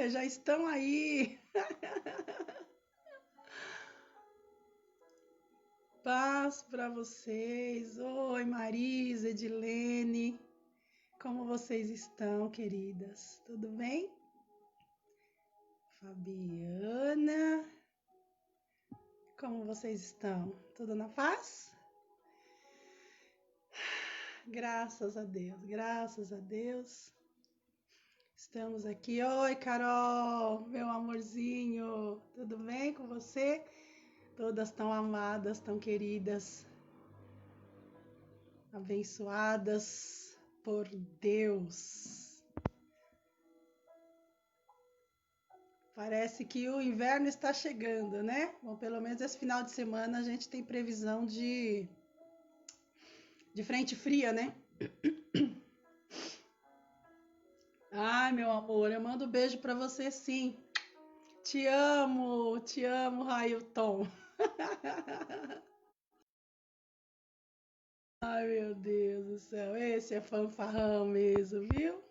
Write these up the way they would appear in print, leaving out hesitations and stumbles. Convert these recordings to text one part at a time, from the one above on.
já estão aí. Paz para vocês. Oi, Marisa, Edilene. Como vocês estão, queridas? Tudo bem? Fabiana. Como vocês estão? Tudo na paz? Graças a Deus, graças a Deus. Estamos aqui. Oi, Carol, meu amorzinho. Tudo bem com você? Todas tão amadas, tão queridas, abençoadas por Deus. Parece que o inverno está chegando, né? Bom, pelo menos esse final de semana a gente tem previsão de frente fria, né? Ai, meu amor, eu mando um beijo para você sim. Te amo, Railton. Ai, meu Deus do céu, esse é fanfarrão mesmo, viu?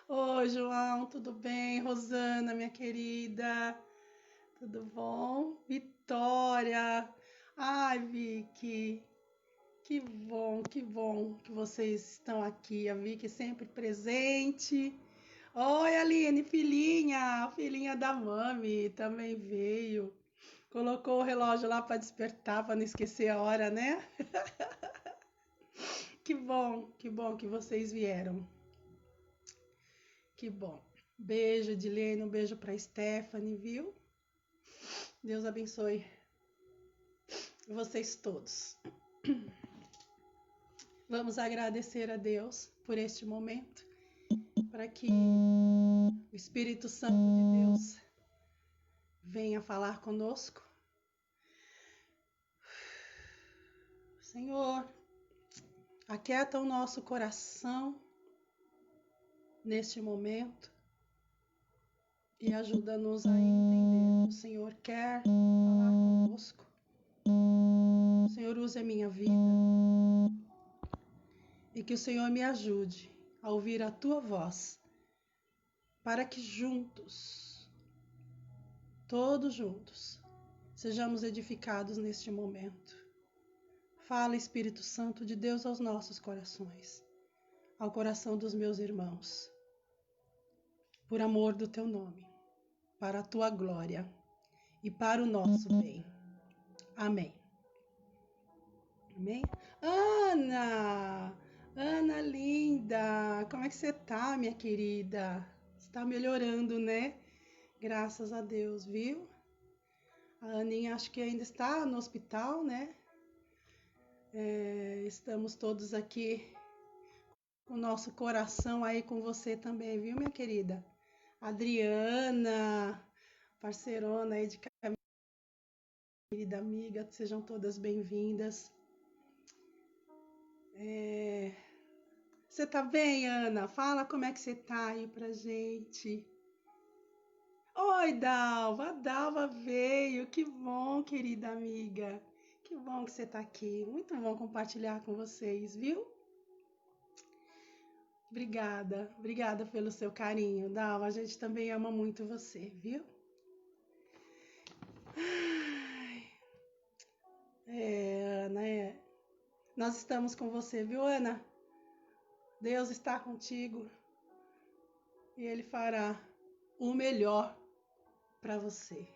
Oi, João, tudo bem? Rosana, minha querida, tudo bom? Vitória, ai, Vicky, que bom que vocês estão aqui. A Vicky sempre presente. Oi, Aline, filhinha da mami, também veio. Colocou o relógio lá para despertar, para não esquecer a hora, né? Que bom que vocês vieram. Que bom. Beijo, Edilene, um beijo para Stephanie, viu? Deus abençoe vocês todos. Vamos agradecer a Deus por este momento, para que o Espírito Santo de Deus venha falar conosco. Senhor, aquieta o nosso coração neste momento e ajuda-nos a entender. O Senhor quer falar conosco. O Senhor use a minha vida e que o Senhor me ajude a ouvir a tua voz, para que juntos, todos juntos, sejamos edificados neste momento. Fala, Espírito Santo de Deus, aos nossos corações, ao coração dos meus irmãos, por amor do teu nome, para a tua glória e para o nosso bem. Amém. Amém? Ana linda, como é que você tá, minha querida? Está melhorando, né? Graças a Deus, viu? A Aninha acho que ainda está no hospital, né? Estamos todos aqui com o nosso coração aí com você também, viu, minha querida? Adriana, parceirona aí de caminho, querida amiga, sejam todas bem-vindas. Você tá bem, Ana? Fala como é que você tá aí pra gente. Oi, Dalva, a Dalva veio, que bom, querida amiga. Que bom que você tá aqui, muito bom compartilhar com vocês, viu? Obrigada pelo seu carinho, Dalva, a gente também ama muito você, viu? Ana, nós estamos com você, viu, Ana? Deus está contigo e Ele fará o melhor para você.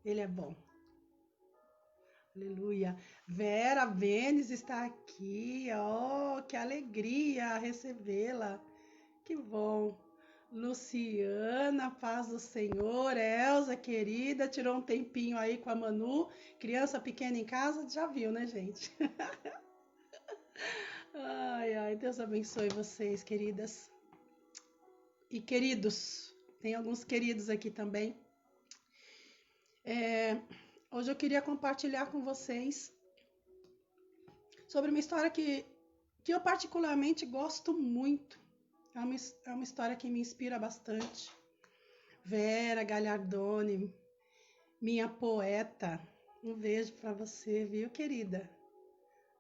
Ele é bom. Aleluia. Vera Vênis está aqui. Oh, que alegria recebê-la. Que bom. Luciana, paz do Senhor. Elza, querida, tirou um tempinho aí com a Manu. Criança pequena em casa, já viu, né, gente? Ai, Deus abençoe vocês, queridas. E queridos, tem alguns queridos aqui também. Hoje eu queria compartilhar com vocês sobre uma história que eu particularmente gosto muito. É uma história que me inspira bastante. Vera Gagliardoni, minha poeta, um beijo para você, viu, querida?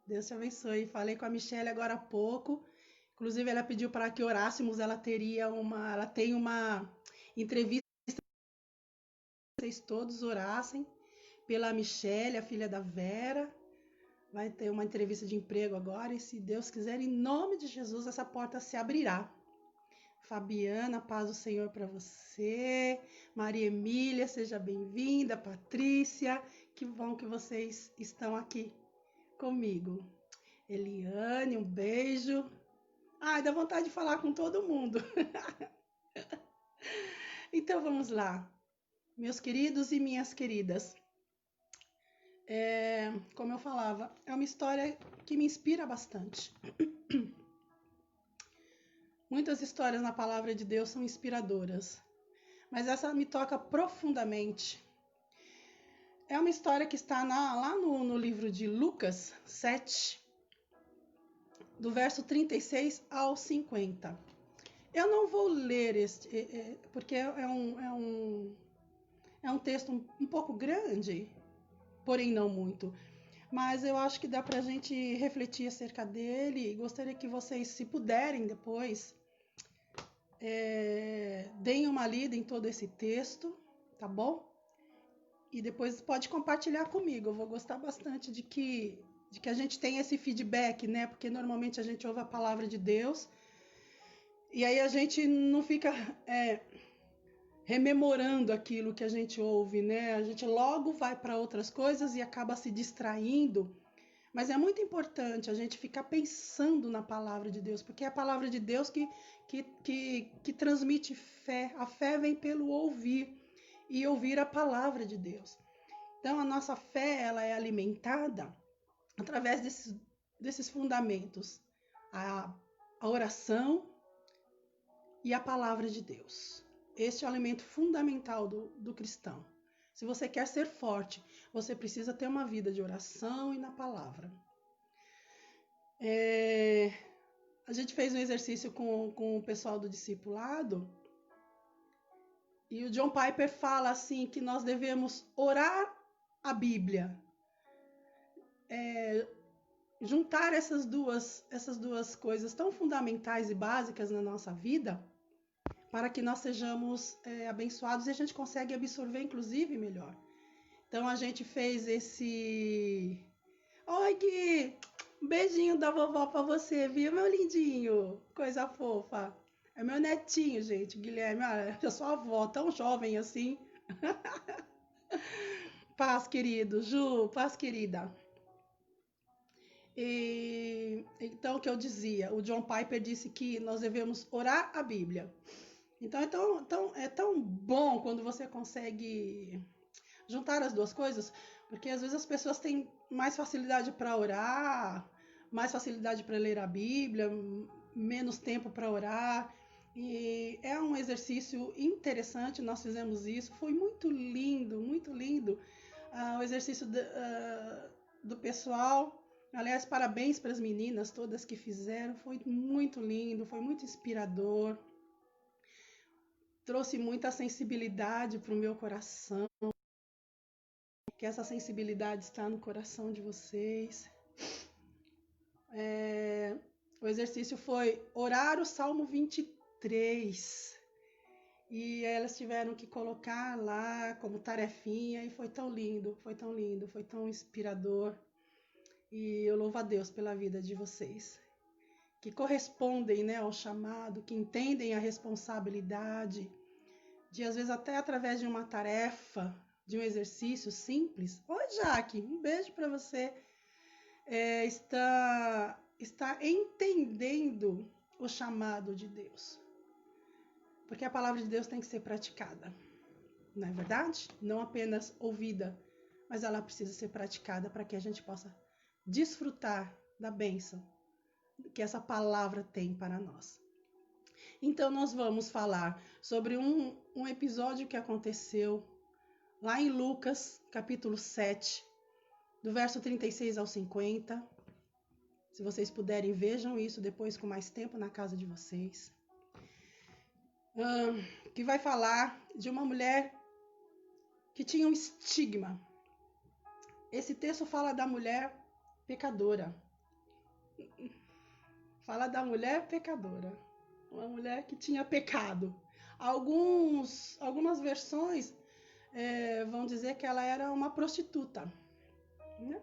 Deus te abençoe. Falei com a Michelle agora há pouco. Inclusive, ela pediu para que orássemos, ela tem uma entrevista, vocês todos orassem pela Michelle, a filha da Vera. Vai ter uma entrevista de emprego agora, e se Deus quiser, em nome de Jesus, essa porta se abrirá. Fabiana, paz do Senhor para você. Maria Emília, seja bem-vinda. Patrícia, que bom que vocês estão aqui comigo. Eliane, um beijo. Ai, dá vontade de falar com todo mundo. Então vamos lá, meus queridos e minhas queridas. Como eu falava, é uma história que me inspira bastante. Muitas histórias na palavra de Deus são inspiradoras, mas essa me toca profundamente. É uma história que está lá no livro de Lucas 7, do verso 36 ao 50. Eu não vou ler porque é um texto um pouco grande, porém não muito. Mas eu acho que dá para a gente refletir acerca dele. Gostaria que vocês, se puderem depois, deem uma lida em todo esse texto, tá bom? E depois pode compartilhar comigo. Eu vou gostar bastante de que a gente tenha esse feedback, né? Porque normalmente a gente ouve a palavra de Deus e aí a gente não fica rememorando aquilo que a gente ouve, né? A gente logo vai para outras coisas e acaba se distraindo. Mas é muito importante a gente ficar pensando na palavra de Deus, porque é a palavra de Deus que transmite fé. A fé vem pelo ouvir e ouvir a palavra de Deus. Então, a nossa fé ela é alimentada através desses fundamentos. A oração e a palavra de Deus. Este é o alimento fundamental do cristão. Se você quer ser forte, você precisa ter uma vida de oração e na palavra. A gente fez um exercício com o pessoal do discipulado e o John Piper fala assim que nós devemos orar a Bíblia. Juntar essas duas coisas tão fundamentais e básicas na nossa vida para que nós sejamos abençoados e a gente consegue absorver inclusive melhor. Então a gente fez esse... Oi, Gui! Um beijinho da vovó pra você, viu, meu lindinho? Coisa fofa. É meu netinho, gente, Guilherme. Eu sou avó, tão jovem assim. Paz, querido. Ju, paz, querida. Então, o que eu dizia? O John Piper disse que nós devemos orar a Bíblia. Então, é tão bom quando você consegue juntar as duas coisas, porque às vezes as pessoas têm mais facilidade para orar, mais facilidade para ler a Bíblia, menos tempo para orar. E é um exercício interessante, nós fizemos isso, foi muito lindo, muito lindo. O exercício do pessoal. Aliás, parabéns para as meninas todas que fizeram, foi muito lindo, foi muito inspirador. Trouxe muita sensibilidade para o meu coração. Que essa sensibilidade está no coração de vocês. O exercício foi orar o Salmo 23. E elas tiveram que colocar lá como tarefinha e foi tão lindo, foi tão lindo, foi tão inspirador. E eu louvo a Deus pela vida de vocês, que correspondem, né, ao chamado, que entendem a responsabilidade, de às vezes até através de uma tarefa, de um exercício simples. Oi, Jaque, um beijo para você. Está entendendo o chamado de Deus. Porque a palavra de Deus tem que ser praticada. Não é verdade? Não apenas ouvida, mas ela precisa ser praticada para que a gente possa desfrutar da bênção que essa palavra tem para nós. Então, nós vamos falar sobre um episódio que aconteceu lá em Lucas, capítulo 7, do verso 36 ao 50. Se vocês puderem, vejam isso depois com mais tempo na casa de vocês. Que vai falar de uma mulher que tinha um estigma. Esse texto fala da mulher pecadora. Fala da mulher pecadora, uma mulher que tinha pecado. Algumas versões vão dizer que ela era uma prostituta, né?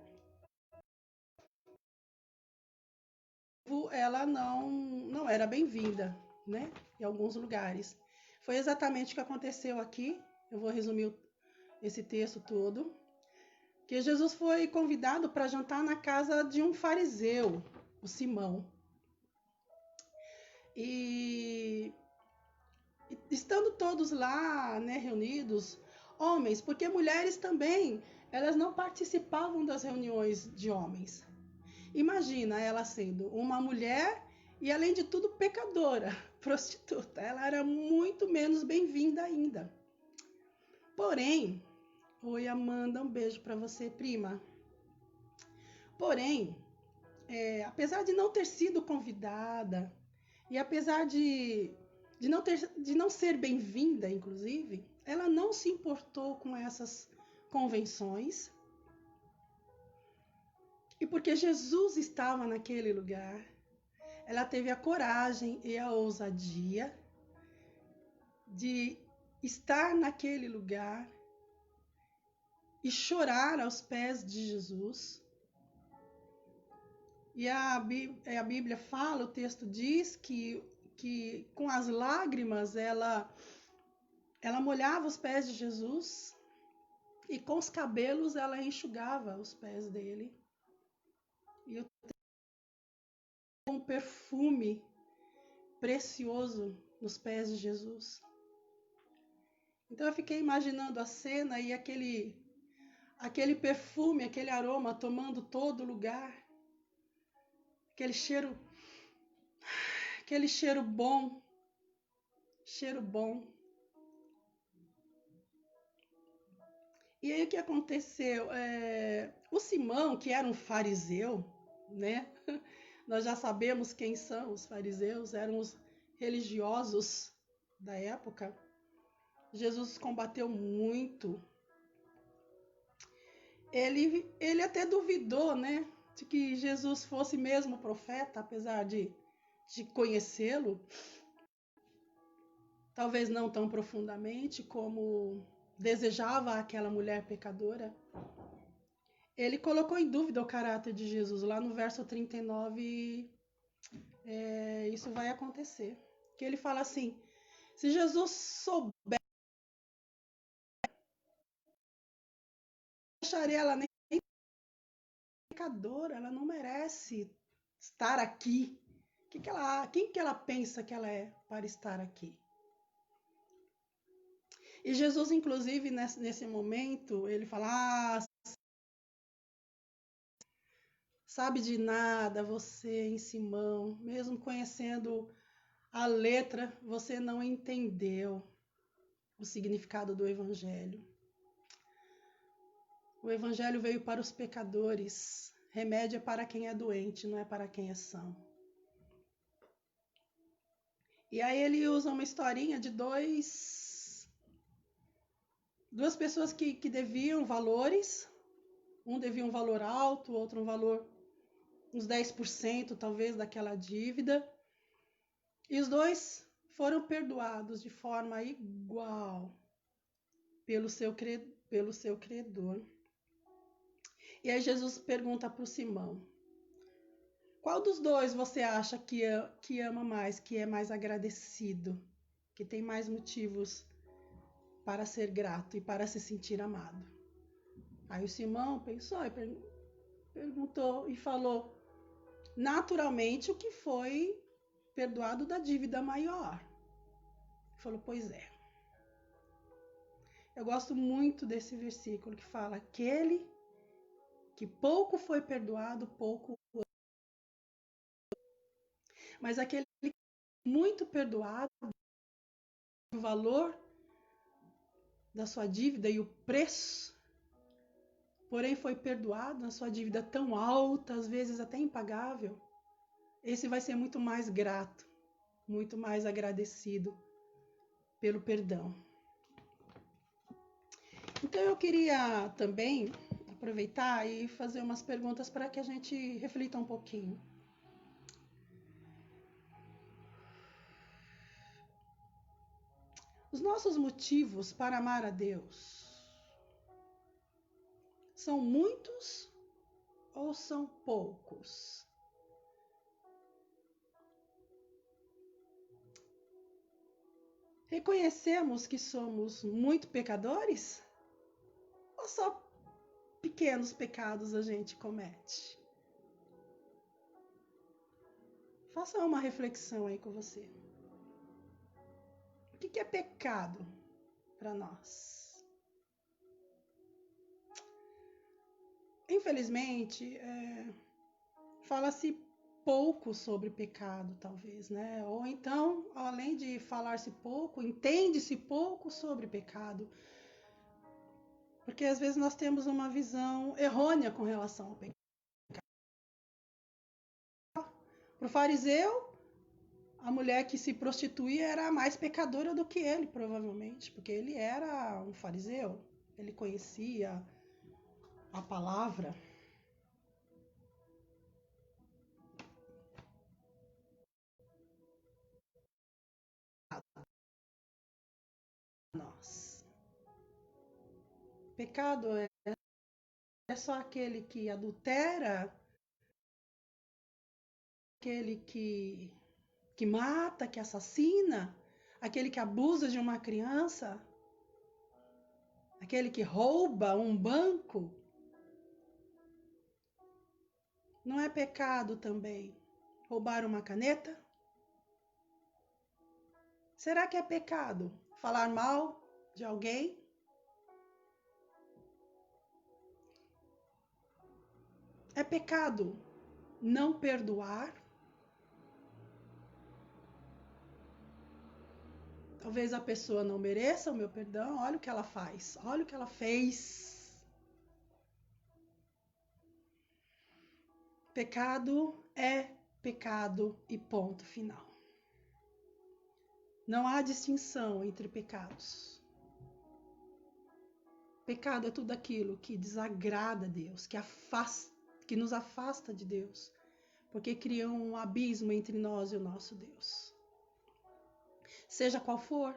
Ela não era bem-vinda, né? Em alguns lugares. Foi exatamente o que aconteceu aqui. Eu vou resumir esse texto todo. Que Jesus foi convidado para jantar na casa de um fariseu, o Simão. E estando todos lá, né, reunidos, homens, porque mulheres também, elas não participavam das reuniões de homens. Imagina ela sendo uma mulher e, além de tudo, pecadora, prostituta. Ela era muito menos bem-vinda ainda. Porém, oi Amanda, um beijo para você, prima. Porém, apesar de não ter sido convidada e apesar de não ser bem-vinda, inclusive, ela não se importou com essas convenções. E porque Jesus estava naquele lugar, ela teve a coragem e a ousadia de estar naquele lugar e chorar aos pés de Jesus. E a Bíblia fala, o texto diz que com as lágrimas ela molhava os pés de Jesus e com os cabelos ela enxugava os pés dele. E um perfume precioso nos pés de Jesus. Então eu fiquei imaginando a cena e aquele perfume, aquele aroma tomando todo lugar. Aquele cheiro bom. Cheiro bom. E aí o que aconteceu? O Simão, que era um fariseu, né? Nós já sabemos quem são os fariseus, eram os religiosos da época. Jesus combateu muito. Ele até duvidou, né, de que Jesus fosse mesmo profeta, apesar de conhecê-lo. Talvez não tão profundamente como desejava aquela mulher pecadora. Ele colocou em dúvida o caráter de Jesus. Lá no verso 39, isso vai acontecer. Que ele fala assim, se Jesus souber, deixaria ela nem pecadora, ela não merece estar aqui. Quem que ela pensa que ela é para estar aqui? E Jesus, inclusive, nesse momento, ele fala, sabe de nada você em Simão, mesmo conhecendo a letra, você não entendeu o significado do Evangelho. O Evangelho veio para os pecadores, remédio é para quem é doente, não é para quem é são. E aí ele usa uma historinha de duas pessoas que deviam valores, um devia um valor alto, outro um valor, uns 10% talvez daquela dívida, e os dois foram perdoados de forma igual pelo seu credor. E aí Jesus pergunta para o Simão, qual dos dois você acha que ama mais, que é mais agradecido, que tem mais motivos para ser grato e para se sentir amado? Aí o Simão pensou e perguntou e falou, naturalmente, o que foi perdoado da dívida maior. Ele falou, pois é. Eu gosto muito desse versículo que fala, aquele que pouco foi perdoado, pouco. Mas aquele muito perdoado, o valor da sua dívida e o preço, porém foi perdoado na sua dívida tão alta, às vezes até impagável, esse vai ser muito mais grato, muito mais agradecido pelo perdão. Então eu queria também aproveitar e fazer umas perguntas para que a gente reflita um pouquinho. Os nossos motivos para amar a Deus são muitos ou são poucos? Reconhecemos que somos muito pecadores? Ou só pequenos pecados a gente comete? Faça uma reflexão aí com você. O que é pecado para nós? Infelizmente, fala-se pouco sobre pecado, talvez, né? Ou então, além de falar-se pouco, entende-se pouco sobre pecado. Porque às vezes nós temos uma visão errônea com relação ao pecado. Para o fariseu, a mulher que se prostituía era mais pecadora do que ele, provavelmente, porque ele era um fariseu, ele conhecia a palavra. Nós. Pecado é só aquele que adultera, aquele que mata, que assassina, aquele que abusa de uma criança, aquele que rouba um banco. Não é pecado também roubar uma caneta? Será que é pecado falar mal de alguém? É pecado não perdoar? Talvez a pessoa não mereça o meu perdão. Olha o que ela faz, olha o que ela fez. Pecado é pecado e ponto final. Não há distinção entre pecados. Pecado é tudo aquilo que desagrada a Deus, que nos afasta de Deus, porque cria um abismo entre nós e o nosso Deus. Seja qual for.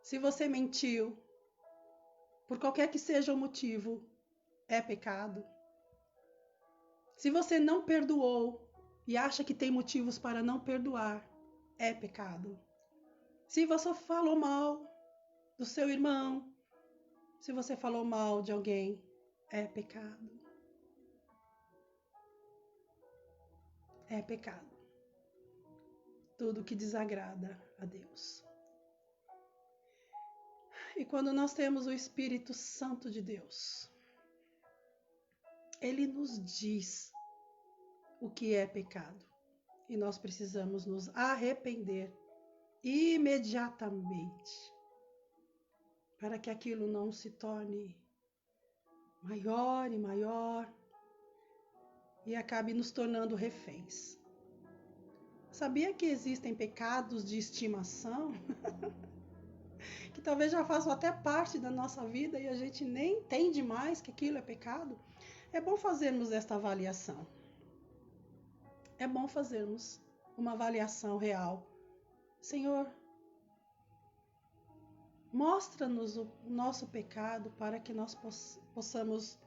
Se você mentiu, por qualquer que seja o motivo, é pecado. Se você não perdoou e acha que tem motivos para não perdoar, é pecado. Se você falou mal do seu irmão, se você falou mal de alguém, é pecado. É pecado. Tudo que desagrada a Deus. E quando nós temos o Espírito Santo de Deus, ele nos diz o que é pecado. E nós precisamos nos arrepender imediatamente, para que aquilo não se torne maior e maior e acabe nos tornando reféns. Sabia que existem pecados de estimação? Que talvez já façam até parte da nossa vida e a gente nem entende mais que aquilo é pecado? É bom fazermos esta avaliação. É bom fazermos uma avaliação real. Senhor, mostra-nos o nosso pecado para que nós possamos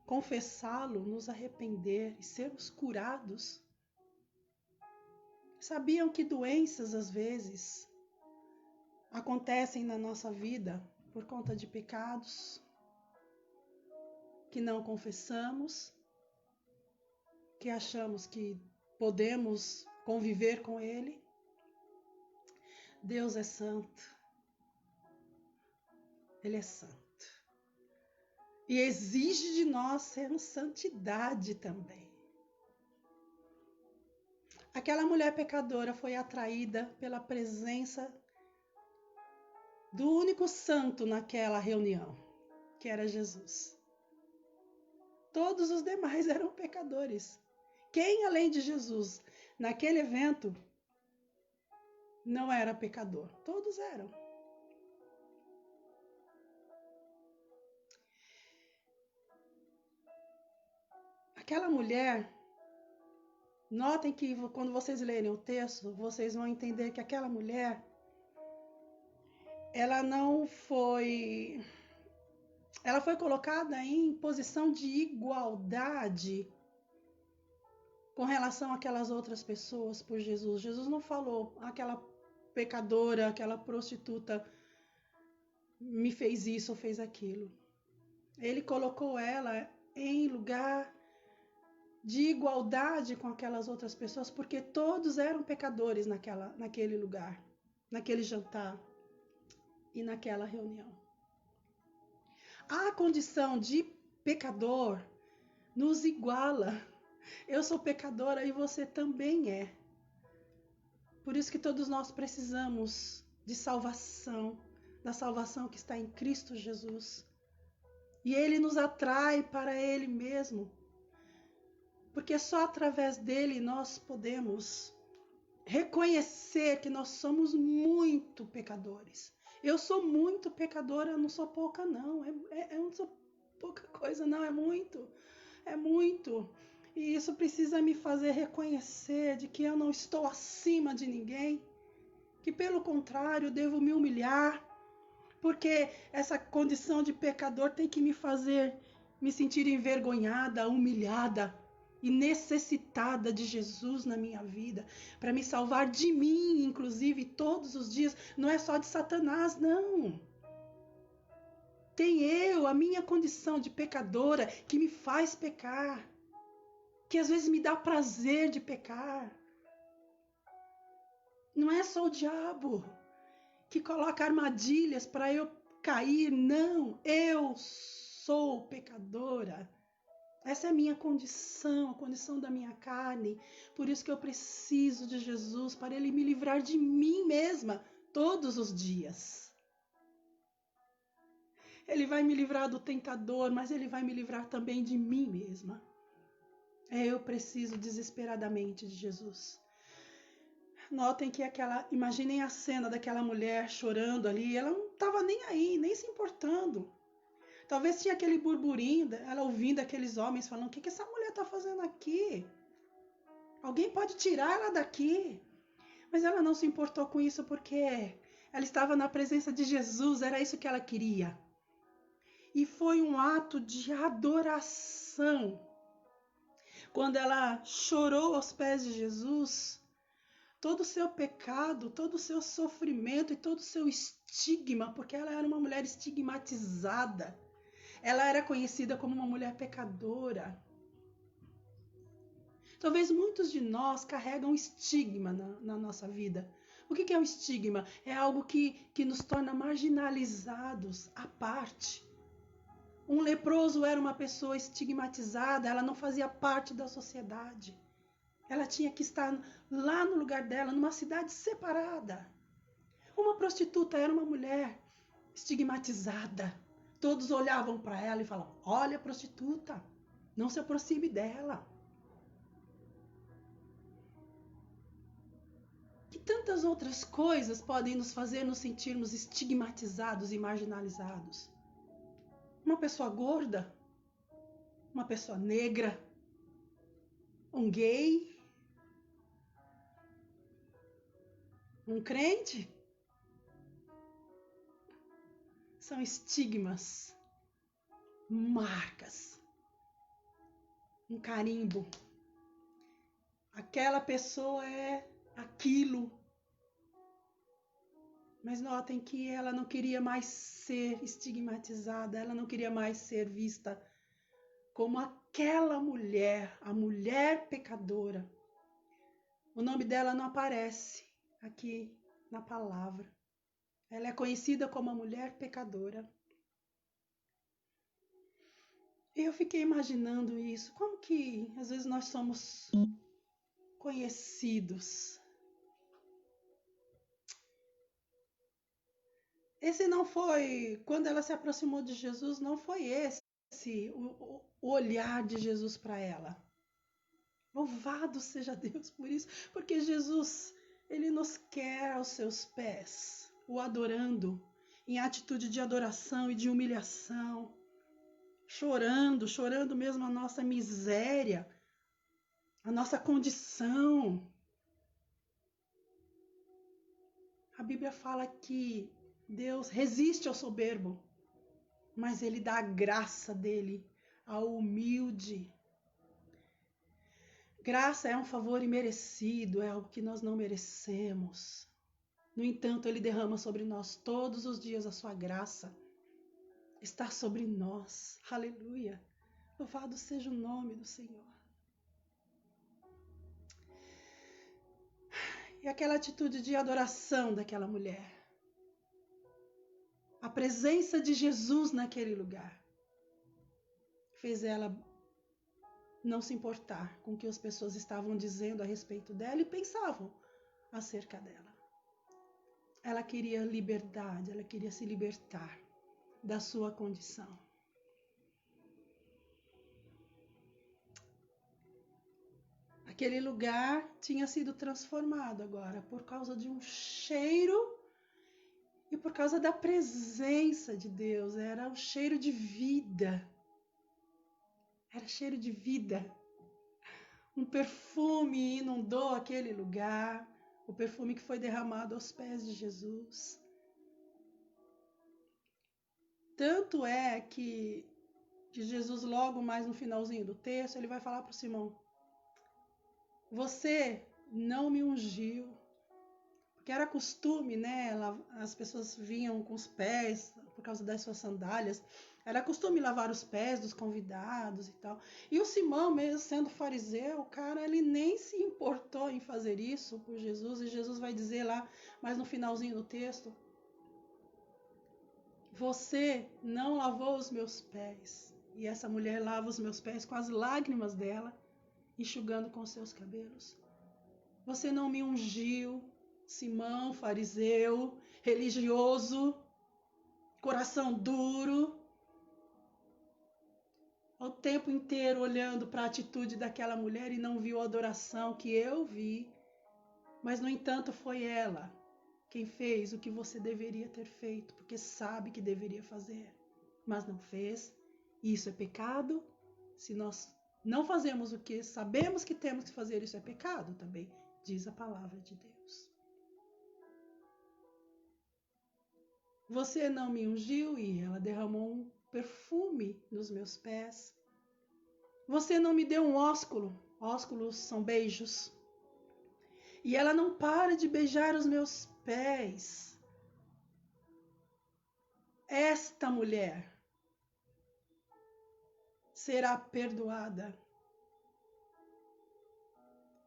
confessá-lo, nos arrepender e sermos curados. Sabiam que doenças, às vezes, acontecem na nossa vida por conta de pecados que não confessamos, que achamos que podemos conviver com ele? Deus é santo. Ele é santo. E exige de nós sermos santidade também. Aquela mulher pecadora foi atraída pela presença do único santo naquela reunião, que era Jesus. Todos os demais eram pecadores. Quem, além de Jesus, naquele evento, não era pecador? Todos eram. Aquela mulher, notem que quando vocês lerem o texto, vocês vão entender que aquela mulher ela não foi... Ela foi colocada em posição de igualdade com relação àquelas outras pessoas por Jesus. Jesus não falou, aquela pecadora, aquela prostituta me fez isso ou fez aquilo. Ele colocou ela em lugar de igualdade com aquelas outras pessoas, porque todos eram pecadores naquele lugar, naquele jantar e naquela reunião. A condição de pecador nos iguala. Eu sou pecadora e você também é. Por isso que todos nós precisamos de salvação, da salvação que está em Cristo Jesus. E Ele nos atrai para Ele mesmo, porque só através dele nós podemos reconhecer que nós somos muito pecadores. Eu sou muito pecadora, eu não sou pouca não, eu não sou pouca coisa não, é muito. E isso precisa me fazer reconhecer de que eu não estou acima de ninguém, que pelo contrário devo me humilhar, porque essa condição de pecador tem que me fazer me sentir envergonhada, humilhada e necessitada de Jesus na minha vida, para me salvar de mim, inclusive, todos os dias. Não é só de Satanás, não. Tem eu, a minha condição de pecadora, que me faz pecar, que às vezes me dá prazer de pecar. Não é só o diabo que coloca armadilhas para eu cair, não. Eu sou pecadora. Essa é a minha condição, a condição da minha carne. Por isso que eu preciso de Jesus, para Ele me livrar de mim mesma todos os dias. Ele vai me livrar do tentador, mas Ele vai me livrar também de mim mesma. Eu preciso desesperadamente de Jesus. Notem que imaginem a cena daquela mulher chorando ali, ela não estava nem aí, nem se importando. Talvez tinha aquele burburinho, ela ouvindo aqueles homens falando, o que essa mulher está fazendo aqui? Alguém pode tirar ela daqui? Mas ela não se importou com isso porque ela estava na presença de Jesus, era isso que ela queria. E foi um ato de adoração. Quando ela chorou aos pés de Jesus, todo o seu pecado, todo o seu sofrimento e todo o seu estigma, porque ela era uma mulher estigmatizada. Ela era conhecida como uma mulher pecadora. Talvez muitos de nós carregam estigma na nossa vida. O que é o estigma? É algo que nos torna marginalizados, à parte. Um leproso era uma pessoa estigmatizada, ela não fazia parte da sociedade. Ela tinha que estar lá no lugar dela, numa cidade separada. Uma prostituta era uma mulher estigmatizada. Todos olhavam para ela e falavam, olha a prostituta, não se aproxime dela. E tantas outras coisas podem nos fazer nos sentirmos estigmatizados e marginalizados. Uma pessoa gorda, uma pessoa negra, um gay, um crente. São estigmas, marcas, um carimbo. Aquela pessoa é aquilo. Mas notem que ela não queria mais ser estigmatizada, ela não queria mais ser vista como aquela mulher, a mulher pecadora. O nome dela não aparece aqui na palavra. Ela é conhecida como a mulher pecadora. E eu fiquei imaginando isso. Como que às vezes nós somos conhecidos? Esse não foi, quando ela se aproximou de Jesus, não foi esse o olhar de Jesus para ela. Louvado seja Deus por isso, porque Jesus, Ele nos quer aos seus pés, o adorando, em atitude de adoração e de humilhação, chorando mesmo a nossa miséria, a nossa condição. A Bíblia fala que Deus resiste ao soberbo, mas ele dá a graça dele ao humilde. Graça é um favor imerecido, é algo que nós não merecemos. No entanto, ele derrama sobre nós todos os dias a sua graça. Está sobre nós. Aleluia. Louvado seja o nome do Senhor. E aquela atitude de adoração daquela mulher. A presença de Jesus naquele lugar fez ela não se importar com o que as pessoas estavam dizendo a respeito dela e pensavam acerca dela. Ela queria liberdade, ela queria se libertar da sua condição. Aquele lugar tinha sido transformado agora por causa de um cheiro e por causa da presença de Deus. Era um cheiro de vida. Era cheiro de vida. Um perfume inundou aquele lugar. O perfume que foi derramado aos pés de Jesus. Tanto é que Jesus, logo mais no finalzinho do texto, ele vai falar para o Simão: você não me ungiu. Porque era costume, né? As pessoas vinham com os pés, por causa das suas sandálias. Era costume lavar os pés dos convidados e tal. E o Simão, mesmo sendo fariseu, o cara, ele nem se importou em fazer isso por Jesus. E Jesus vai dizer lá, mas no finalzinho do texto: você não lavou os meus pés. E essa mulher lava os meus pés com as lágrimas dela, enxugando com seus cabelos. Você não me ungiu, Simão, fariseu, religioso, coração duro, o tempo inteiro olhando para a atitude daquela mulher e não viu a adoração que eu vi, mas no entanto foi ela quem fez o que você deveria ter feito, porque sabe que deveria fazer, mas não fez. Isso é pecado. Se nós não fazemos o que sabemos que temos que fazer, isso é pecado também, diz a palavra de Deus. Você não me ungiu e ela derramou um perfume nos meus pés. Você não me deu um ósculo. Ósculos são beijos. E ela não para de beijar os meus pés. Esta mulher será perdoada.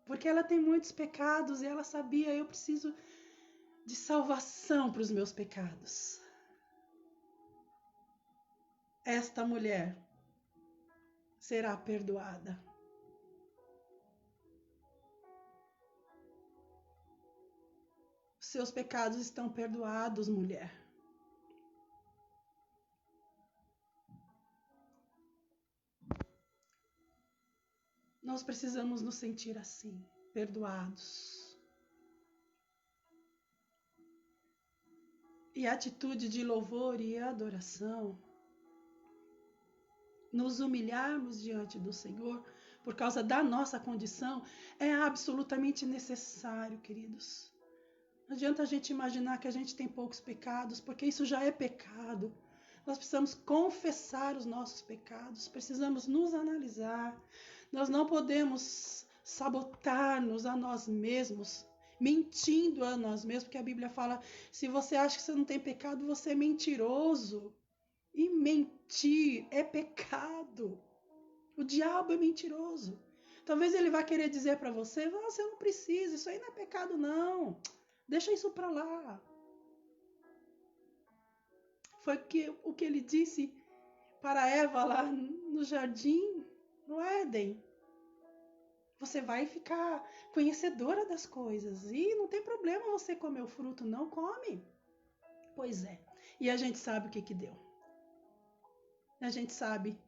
Porque ela tem muitos pecados e ela sabia, eu preciso de salvação para os meus pecados. Esta mulher será perdoada. Seus pecados estão perdoados, mulher. Nós precisamos nos sentir assim, perdoados. E a atitude de louvor e adoração, nos humilharmos diante do Senhor por causa da nossa condição, é absolutamente necessário, queridos. Não adianta a gente imaginar que a gente tem poucos pecados, porque isso já é pecado. Nós precisamos confessar os nossos pecados, precisamos nos analisar. Nós não podemos sabotar-nos a nós mesmos, mentindo a nós mesmos, porque a Bíblia fala, se você acha que você não tem pecado, você é mentiroso. E mentir é pecado. O diabo é mentiroso. Talvez ele vá querer dizer para você, você não precisa, isso aí não é pecado não. Deixa isso para lá. Foi o que ele disse para Eva lá no jardim, no Éden. Você vai ficar conhecedora das coisas e não tem problema você comer o fruto, não come. Pois é. E a gente sabe o que deu. A gente sabe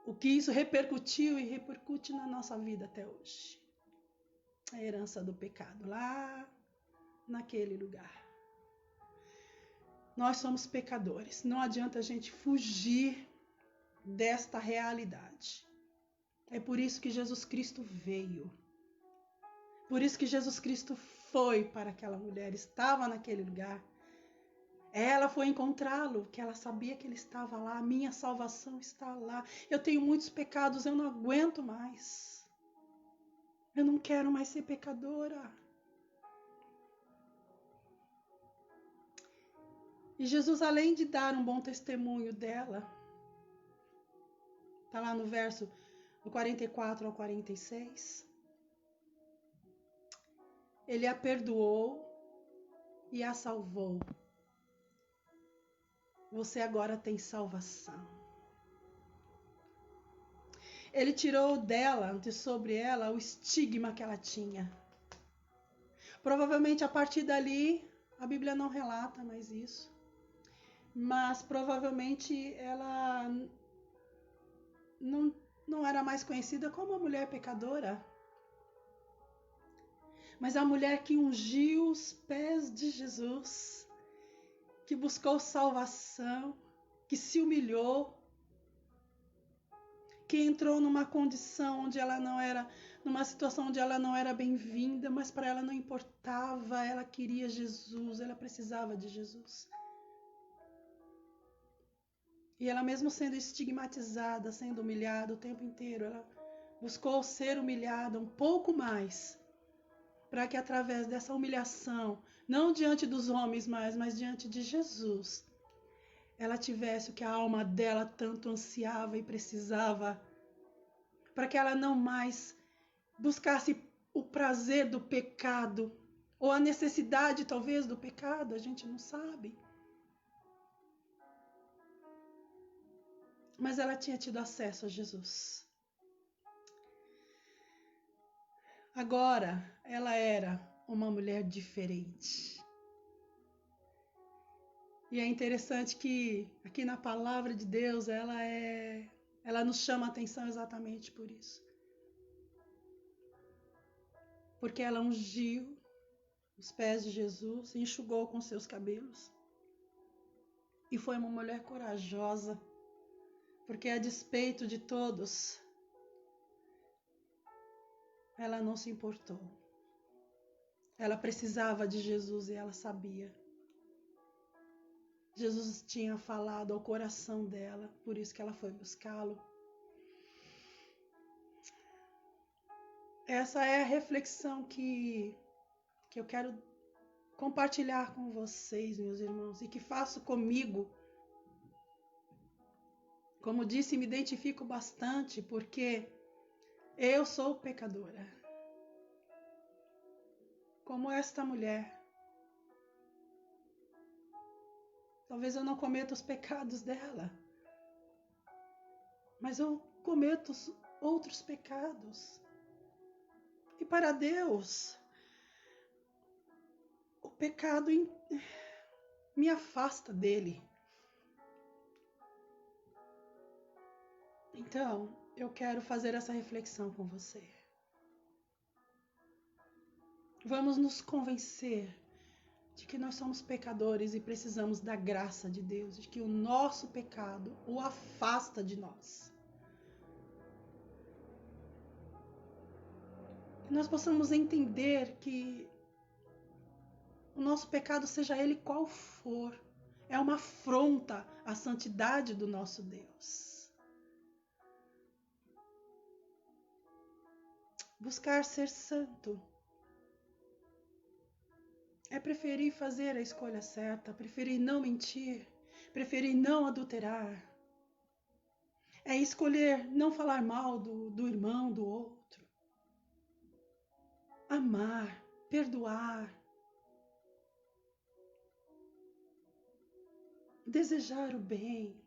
o que isso repercutiu e repercute na nossa vida até hoje. A herança do pecado lá naquele lugar. Nós somos pecadores. Não adianta a gente fugir desta realidade. É por isso que Jesus Cristo veio. Por isso que Jesus Cristo foi para aquela mulher, estava naquele lugar, Ela foi encontrá-lo, que ela sabia que ele estava lá. A minha salvação está lá. Eu tenho muitos pecados, eu não aguento mais. Eu não quero mais ser pecadora. E Jesus, além de dar um bom testemunho dela, está lá no verso do 44 ao 46, ele a perdoou e a salvou. Você agora tem salvação. Ele tirou dela, de sobre ela, o estigma que ela tinha. Provavelmente a partir dali, a Bíblia não relata mais isso, mas provavelmente ela não era mais conhecida como uma mulher pecadora, mas a mulher que ungiu os pés de Jesus, que buscou salvação, que se humilhou, que entrou numa condição onde ela não era, numa situação onde ela não era bem-vinda, mas para ela não importava, ela queria Jesus, ela precisava de Jesus. E ela, mesmo sendo estigmatizada, sendo humilhada o tempo inteiro, ela buscou ser humilhada um pouco mais, para que através dessa humilhação, não diante dos homens mais, mas diante de Jesus, ela tivesse o que a alma dela tanto ansiava e precisava, para que ela não mais buscasse o prazer do pecado, ou a necessidade talvez do pecado, a gente não sabe. Mas ela tinha tido acesso a Jesus. Agora, ela era uma mulher diferente. E é interessante que aqui na palavra de Deus, ela nos chama a atenção exatamente por isso. Porque ela ungiu os pés de Jesus, enxugou com seus cabelos. E foi uma mulher corajosa, porque a despeito de todos, ela não se importou. Ela precisava de Jesus e ela sabia. Jesus tinha falado ao coração dela, por isso que ela foi buscá-lo. Essa é a reflexão que eu quero compartilhar com vocês, meus irmãos, e que faço comigo. Como disse, me identifico bastante, porque eu sou pecadora. Como esta mulher. Talvez eu não cometa os pecados dela, mas eu cometo outros pecados. E para Deus, o pecado me afasta dele. Então, eu quero fazer essa reflexão com você. Vamos nos convencer de que nós somos pecadores e precisamos da graça de Deus, de que o nosso pecado o afasta de nós. Que nós possamos entender que o nosso pecado, seja ele qual for, é uma afronta à santidade do nosso Deus. Buscar ser santo é preferir fazer a escolha certa, preferir não mentir, preferir não adulterar. É escolher não falar mal do irmão, do outro. Amar, perdoar. Desejar o bem.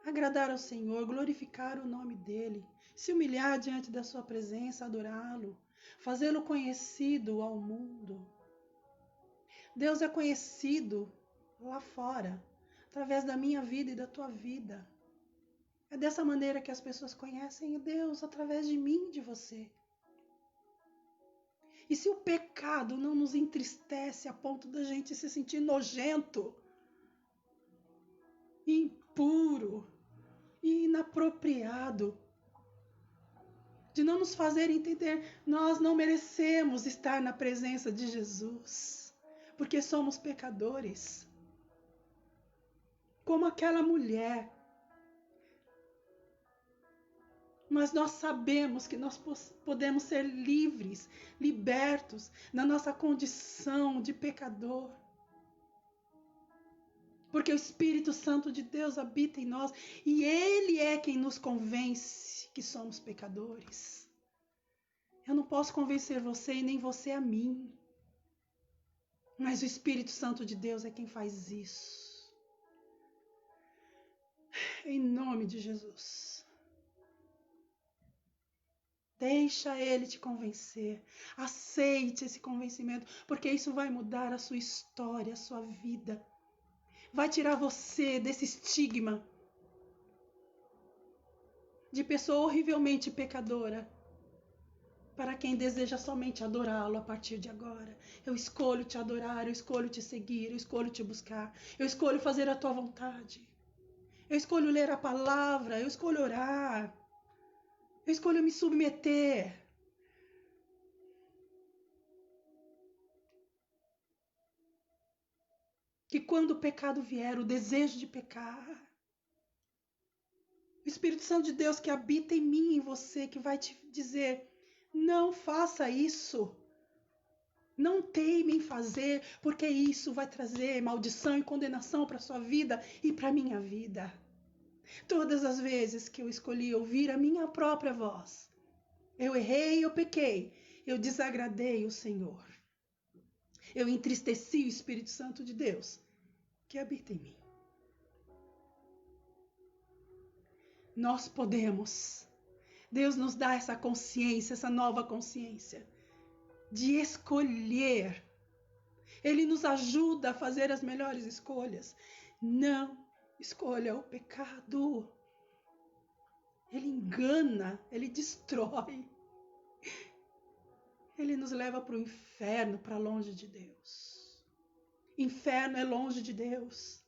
Agradar ao Senhor, glorificar o nome dEle. Se humilhar diante da sua presença, adorá-lo. Fazê-lo conhecido ao mundo. Deus é conhecido lá fora, através da minha vida e da tua vida. É dessa maneira que as pessoas conhecem Deus, através de mim e de você. E se o pecado não nos entristece a ponto da gente se sentir nojento, impuro e inapropriado, de não nos fazer entender, nós não merecemos estar na presença de Jesus, porque somos pecadores. como aquela mulher. Mas nós sabemos que nós podemos ser livres, libertos na nossa condição de pecador. Porque o Espírito Santo de Deus habita em nós e Ele é quem nos convence que somos pecadores. Eu não posso convencer você e nem você a mim. Mas o Espírito Santo de Deus é quem faz isso. Em nome de Jesus. Deixa Ele te convencer. Aceite esse convencimento, porque isso vai mudar a sua história, a sua vida. Vai tirar você desse estigma de pessoa horrivelmente pecadora, para quem deseja somente adorá-lo a partir de agora. Eu escolho te adorar, eu escolho te seguir, eu escolho te buscar, eu escolho fazer a tua vontade. Eu escolho ler a palavra, eu escolho orar, eu escolho me submeter. Que quando o pecado vier, o desejo de pecar, o Espírito Santo de Deus que habita em mim e em você, que vai te dizer: não faça isso. Não teime em fazer, porque isso vai trazer maldição e condenação para a sua vida e para a minha vida. Todas as vezes que eu escolhi ouvir a minha própria voz, eu errei, eu pequei, eu desagradei o Senhor. Eu entristeci o Espírito Santo de Deus que habita em mim. Nós podemos. Deus nos dá essa consciência, essa nova consciência de escolher. Ele nos ajuda a fazer as melhores escolhas. Não escolha o pecado. Ele engana, ele destrói. Ele nos leva para o inferno, para longe de Deus. Inferno é longe de Deus.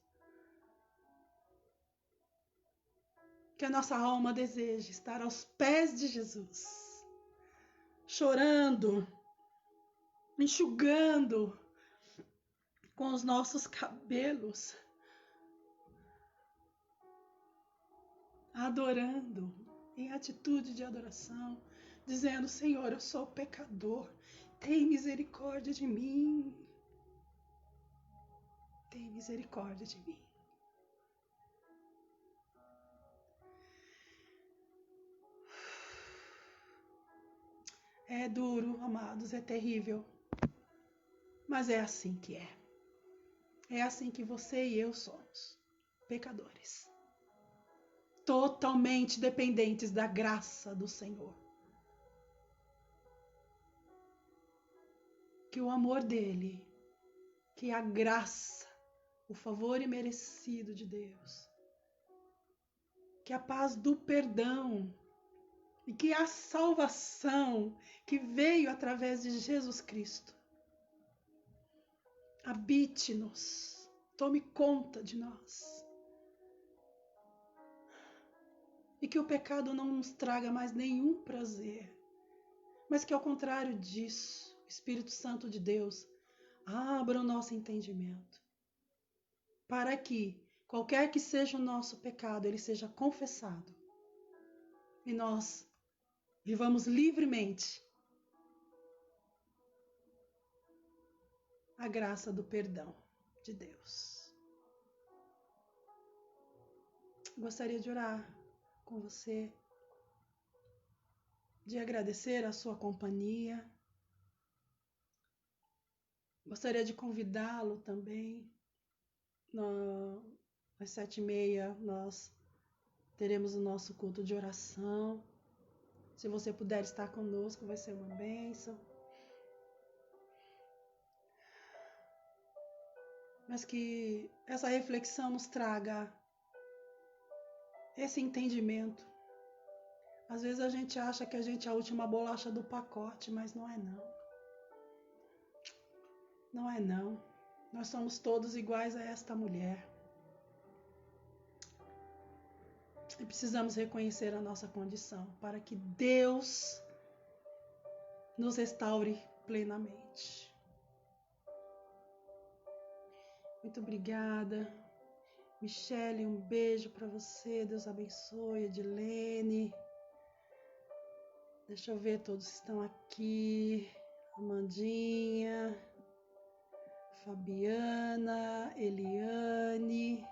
Que a nossa alma deseje estar aos pés de Jesus, chorando, enxugando com os nossos cabelos, adorando em atitude de adoração, dizendo: Senhor, eu sou pecador, tem misericórdia de mim, tem misericórdia de mim. É duro, amados, é terrível, mas é assim que é. É assim que você e eu somos, pecadores, totalmente dependentes da graça do Senhor. Que o amor dele, que a graça, o favor imerecido de Deus, que a paz do perdão e que a salvação que veio através de Jesus Cristo habite-nos, tome conta de nós. E que o pecado não nos traga mais nenhum prazer, mas que ao contrário disso, o Espírito Santo de Deus abra o nosso entendimento, para que, qualquer que seja o nosso pecado, ele seja confessado e nós vivamos livremente a graça do perdão de Deus. Gostaria de orar com você, de agradecer a sua companhia. Gostaria de convidá-lo também. Às 7h30 nós teremos o nosso culto de oração. Se você puder estar conosco, vai ser uma bênção. Mas que essa reflexão nos traga esse entendimento. Às vezes a gente acha que a gente é a última bolacha do pacote, mas não é não. Não é não. Nós somos todos iguais a esta mulher. E precisamos reconhecer a nossa condição para que Deus nos restaure plenamente. Muito obrigada. Michele, um beijo para você. Deus abençoe. Edilene. Deixa eu ver, todos estão aqui. Amandinha, Fabiana, Eliane,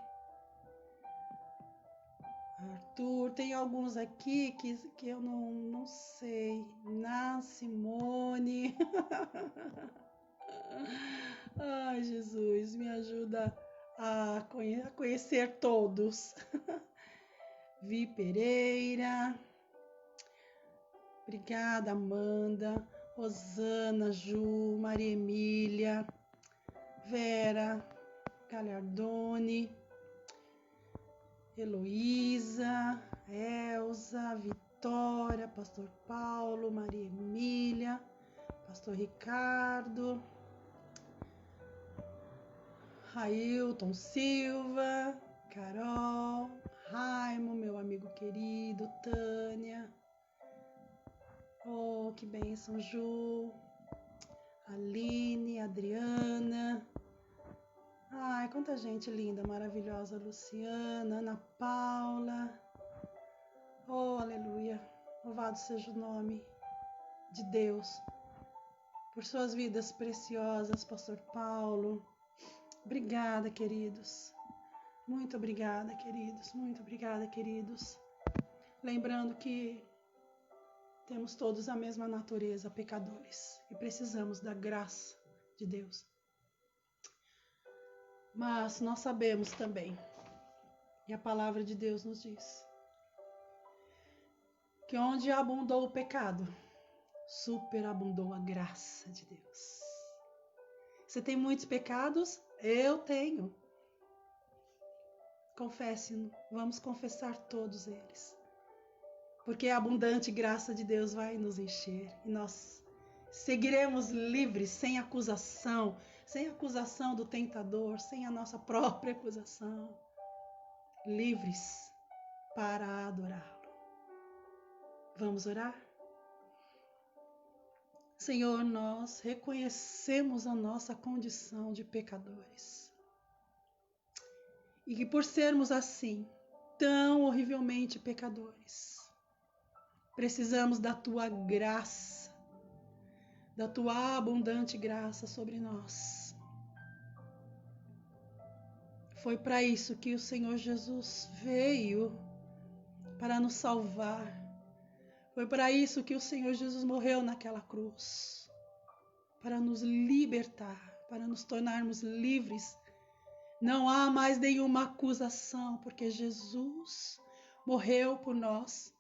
Arthur. Tem alguns aqui que eu não sei. Simone. Ai, Jesus, me ajuda a conhecer todos. Vi Pereira. Obrigada, Amanda. Rosana, Ju, Maria Emília, Vera, Galhardone, Heloísa, Elza, Vitória, Pastor Paulo, Maria Emília, Pastor Ricardo, Railton Silva, Carol, Raimo, meu amigo querido, Tânia. Oh, que bênção, Ju, Aline, Adriana. Ai, quanta gente linda, maravilhosa, Luciana, Ana Paula. Oh, aleluia. Louvado seja o nome de Deus por suas vidas preciosas, Pastor Paulo. Obrigada, queridos. Muito obrigada, queridos. Muito obrigada, queridos. Lembrando que temos todos a mesma natureza, pecadores, e precisamos da graça de Deus. Mas nós sabemos também, e a palavra de Deus nos diz, que onde abundou o pecado, superabundou a graça de Deus. Você tem muitos pecados? Eu tenho. Confesse-no, vamos confessar todos eles. Porque a abundante graça de Deus vai nos encher e nós seguiremos livres, sem acusação do tentador, sem a nossa própria acusação, livres para adorá-lo. Vamos orar? Senhor, nós reconhecemos a nossa condição de pecadores. E que por sermos assim, tão horrivelmente pecadores, precisamos da tua graça, da tua abundante graça sobre nós. Foi para isso que o Senhor Jesus veio, para nos salvar. Foi para isso que o Senhor Jesus morreu naquela cruz, para nos libertar, para nos tornarmos livres. Não há mais nenhuma acusação, porque Jesus morreu por nós,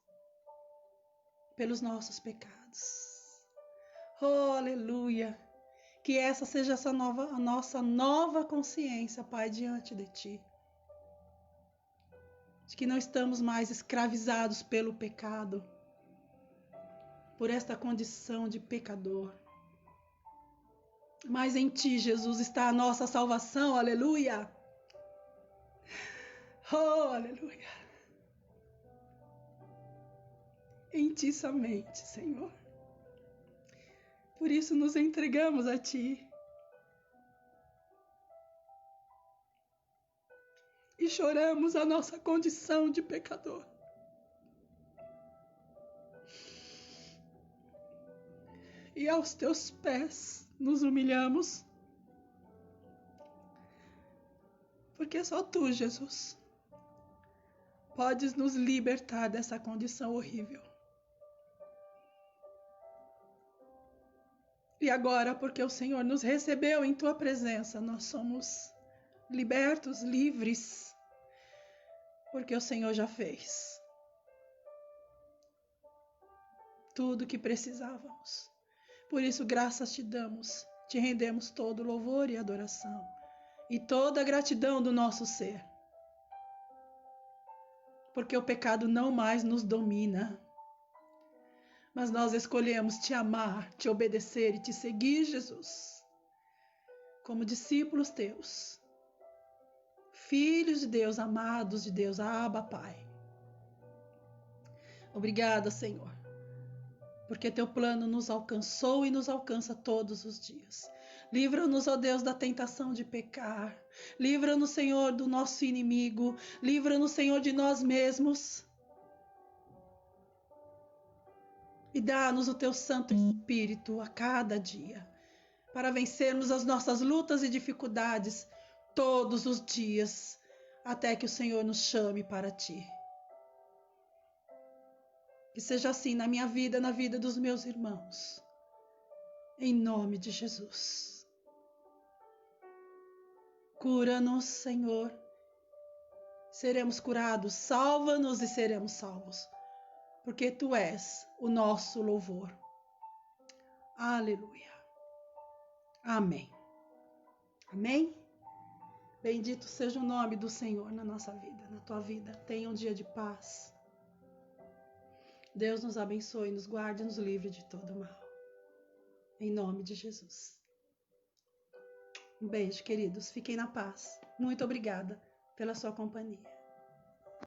pelos nossos pecados. Oh, aleluia! Que essa seja a nossa nova consciência, Pai, diante de Ti. De que não estamos mais escravizados pelo pecado, por esta condição de pecador. Mas em Ti, Jesus, está a nossa salvação, aleluia! Oh, aleluia! Em Ti somente, Senhor. Por isso nos entregamos a Ti. E choramos a nossa condição de pecador. E aos Teus pés nos humilhamos. Porque só Tu, Jesus, podes nos libertar dessa condição horrível. E agora, porque o Senhor nos recebeu em Tua presença, nós somos libertos, livres, porque o Senhor já fez tudo o que precisávamos. Por isso, graças te damos, te rendemos todo louvor e adoração, e toda a gratidão do nosso ser, porque o pecado não mais nos domina, mas nós escolhemos te amar, te obedecer e te seguir, Jesus, como discípulos teus, filhos de Deus, amados de Deus, Abba, Pai. Obrigada, Senhor, porque teu plano nos alcançou e nos alcança todos os dias. Livra-nos, ó Deus, da tentação de pecar. Livra-nos, Senhor, do nosso inimigo. Livra-nos, Senhor, de nós mesmos. E dá-nos o teu Santo Espírito a cada dia, para vencermos as nossas lutas e dificuldades todos os dias, até que o Senhor nos chame para ti. Que seja assim na minha vida, na vida dos meus irmãos. Em nome de Jesus. Cura-nos, Senhor. Seremos curados. Salva-nos e seremos salvos. Porque tu és o nosso louvor. Aleluia. Amém. Amém? Bendito seja o nome do Senhor na nossa vida, na tua vida. Tenha um dia de paz. Deus nos abençoe, nos guarde e nos livre de todo mal. Em nome de Jesus. Um beijo, queridos. Fiquem na paz. Muito obrigada pela sua companhia.